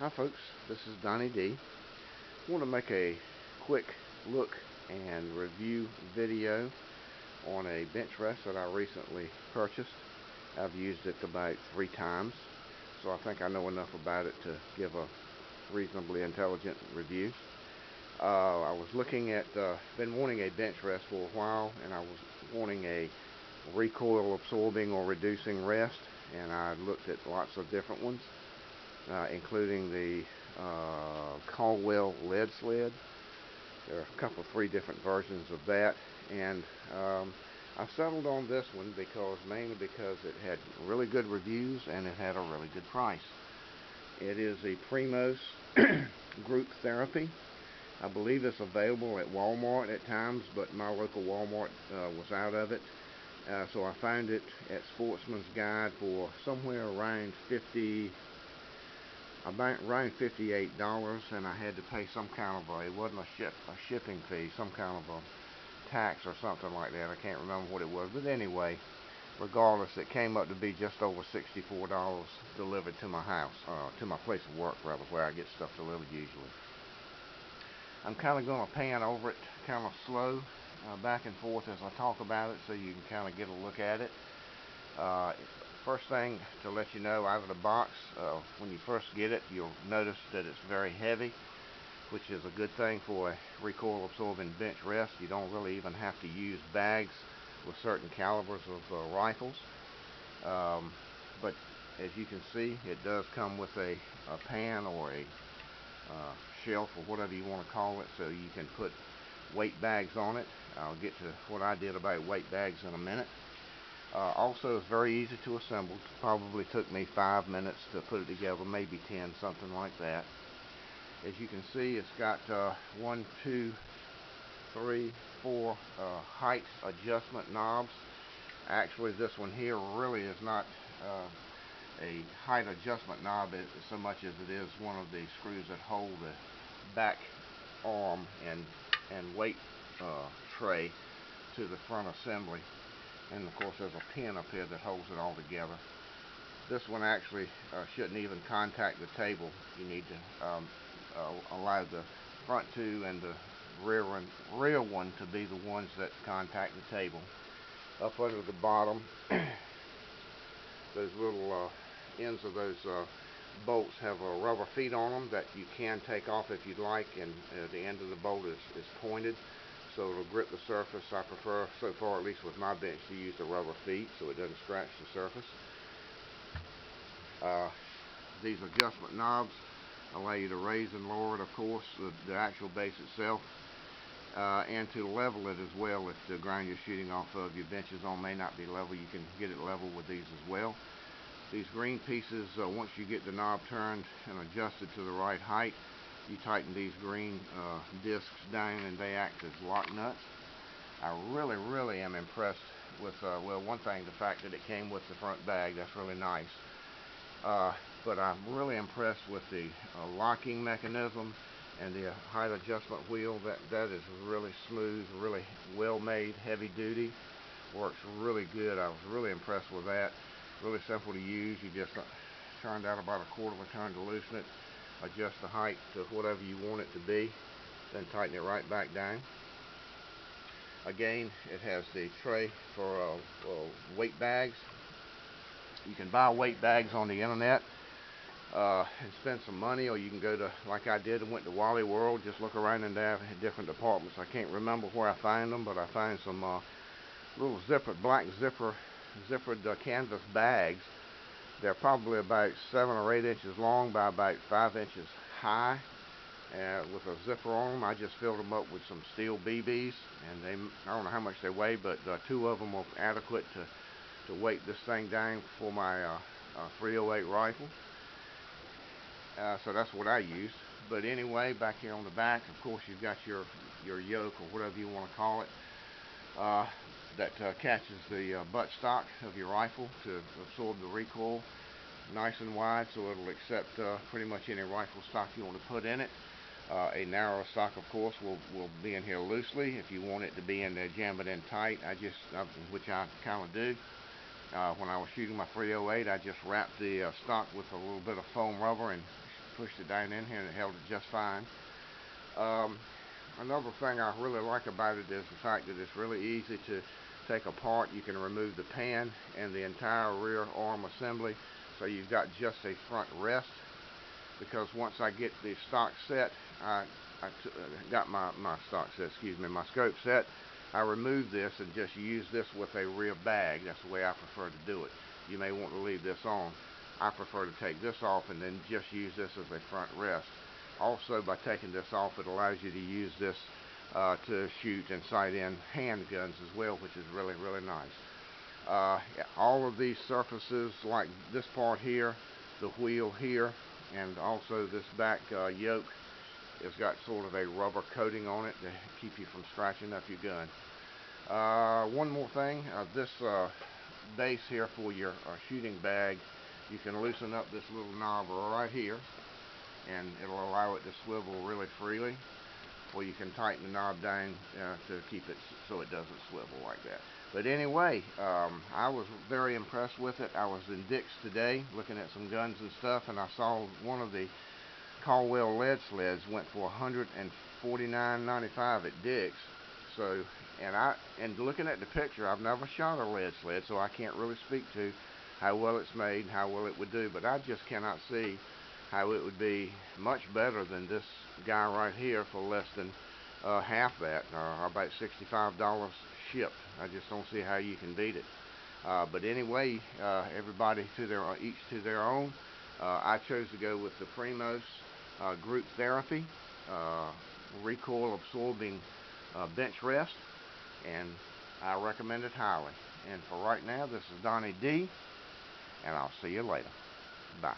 Hi folks, this is Donnie D. I want to make a quick look and review video on a bench rest that I recently purchased. I've used it about 3 times, so I think I know enough about it to give a reasonably intelligent review. I was looking at, been wanting a bench rest for a while, and I was wanting a recoil absorbing or reducing rest, and I looked at lots of different ones. Including the Caldwell lead sled. There are a couple, 3 different versions of that, and I've settled on this one mainly because it had really good reviews and it had a really good price. It is a Primos Group Therapy. I believe it's available at Walmart at times, but my local Walmart was out of it. So I found it at Sportsman's Guide for somewhere around $58, and I had to pay some kind of it wasn't a shipping fee, some kind of a tax or something like that. I can't remember what it was, but anyway, regardless, it came up to be just over $64 delivered to my house, to my place of work, rather, where I get stuff delivered usually. I'm kind of going to pan over it kind of slow, back and forth as I talk about it, so you can kind of get a look at it. First thing to let you know, out of the box, when you first get it, you'll notice that it's very heavy, which is a good thing for a recoil absorbing bench rest. You don't really even have to use bags with certain calibers of rifles. But as you can see, it does come with a pan or a shelf or whatever you want to call it, so you can put weight bags on it. I'll get to what I did about weight bags in a minute. Also, it's very easy to assemble. It probably took me 5 minutes to put it together, maybe 10, something like that. As you can see, it's got 1, 2, 3, 4 height adjustment knobs. Actually, this one here really is not a height adjustment knob so much as it is one of the screws that hold the back arm and weight tray to the front assembly. And of course, there's a pin up here that holds it all together. This one actually shouldn't even contact the table. You need to allow the front 2 and the rear one to be the ones that contact the table. Up under the bottom, those little ends of those bolts have rubber feet on them that you can take off if you'd like, and the end of the bolt is pointed, so it'll grip the surface. I prefer, so far at least with my bench, to use the rubber feet so it doesn't scratch the surface. These adjustment knobs allow you to raise and lower it, of course, the actual base itself, and to level it as well. If the ground you're shooting off of your bench is on may not be level, you can get it level with these as well. These green pieces, once you get the knob turned and adjusted to the right height, you tighten these green discs down and they act as lock nuts. I really am impressed with, well, one thing, the fact that it came with the front bag. That's really nice. But I'm really impressed with the locking mechanism and the height adjustment wheel. That is really smooth, really well made, heavy duty. Works really good. I was really impressed with that. Really simple to use. You just turn that about a quarter of a turn to loosen it, adjust the height to whatever you want it to be, then tighten it right back down. Again, it has the tray for weight bags. You can buy weight bags on the internet and spend some money, or you can go to, like I did, and went to Wally World, just look around in there in different departments. I can't remember where I found them, but I found some little black zippered canvas bags. They're probably about 7 or 8 inches long by about 5 inches high, with a zipper on them. I just filled them up with some steel BBs, and I don't know how much they weigh, but 2 of them are adequate to weight this thing down for my 308 rifle. So that's what I used. But anyway, back here on the back, of course, you've got your yoke, or whatever you want to call it, that catches the buttstock of your rifle to absorb the recoil, nice and wide, so it'll accept pretty much any rifle stock you want to put in it. A narrower stock, of course, will be in here loosely. If you want it to be in there, jam it in tight. Which I kind of do. When I was shooting my 308, I just wrapped the stock with a little bit of foam rubber and pushed it down in here and it held it just fine. Another thing I really like about it is the fact that it's really easy to take apart. You can remove the pan and the entire rear arm assembly, so you've got just a front rest. Because once I get the stock set, I got my stock set, my scope set, I remove this and just use this with a rear bag. That's the way I prefer to do it. You may want to leave this on. I prefer to take this off and then just use this as a front rest. Also, by taking this off, it allows you to use this to shoot and sight in handguns as well, which is really, really nice. All of these surfaces, like this part here, the wheel here, and also this back yoke, has got sort of a rubber coating on it to keep you from scratching up your gun. One more thing, this base here for your shooting bag, you can loosen up this little knob right here, and it'll allow it to swivel really freely, or you can tighten the knob down to keep it so it doesn't swivel like that. But anyway, I was very impressed with it. I was in Dick's today looking at some guns and stuff, and I saw one of the Caldwell lead sleds went for $149.95 at Dick's. So, and looking at the picture, I've never shot a lead sled, so I can't really speak to how well it's made and how well it would do. But I just cannot see how it would be much better than this guy right here for less than half that, about $65 shipped. I just don't see how you can beat it. But anyway, everybody each to their own. I chose to go with the Primos Group Therapy recoil absorbing bench rest, and I recommend it highly. And for right now, this is Donnie D, and I'll see you later. Bye.